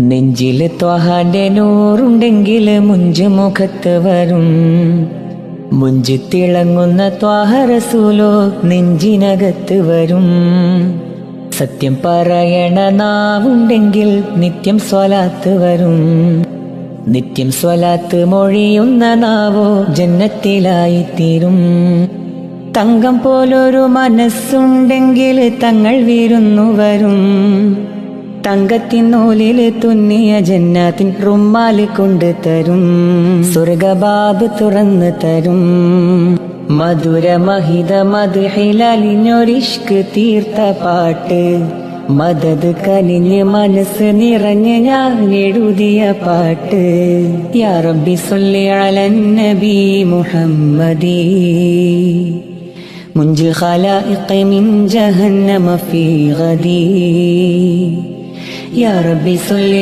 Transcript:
നെഞ്ചില് ത്വഹാന്റെ നൂറുണ്ടെങ്കിൽ മുഞ്ച് മുഖത്ത് വരും. മുഞ്ച് തിളങ്ങുന്ന ത്വാഹ റസൂലോ നെഞ്ചിനകത്ത് വരും. സത്യം പറയണ നാവുണ്ടെങ്കിൽ നിത്യം സ്വലാത്ത് വരും. നിത്യം സ്വലാത്ത് മൊഴിയുന്ന നാവോ ജന്നത്തിലായിത്തീരും. തങ്കം പോലൊരു മനസ്സുണ്ടെങ്കിൽ തങ്ങൾ വിരുന്നു വരും. തങ്കത്തിൻ നൂലില് തുന്നിയ ജന്നാത്തിൻ റുമാല് കൊണ്ട് തരും. സ്വർഗബാബ് തുറന്ന് തരും. മധുര മഹിത മദ്ഹിലലിഞ്ഞൊരിഷ്ക് തീർത്ത പാട്ട്. മദത് കനിഞ്ഞ് മനസ്സ് നിറഞ്ഞ് ഞാൻ എഴുതിയ പാട്ട്. യാ റബ്ബി സ്വല്ലി അലൻ നബി മുഹമ്മദി മുൻജിൽ ഖലായിഖ് മിൻ ജഹന്നമ ഫീ ഗദി. യാ റബ്ബി സ്വല്ലി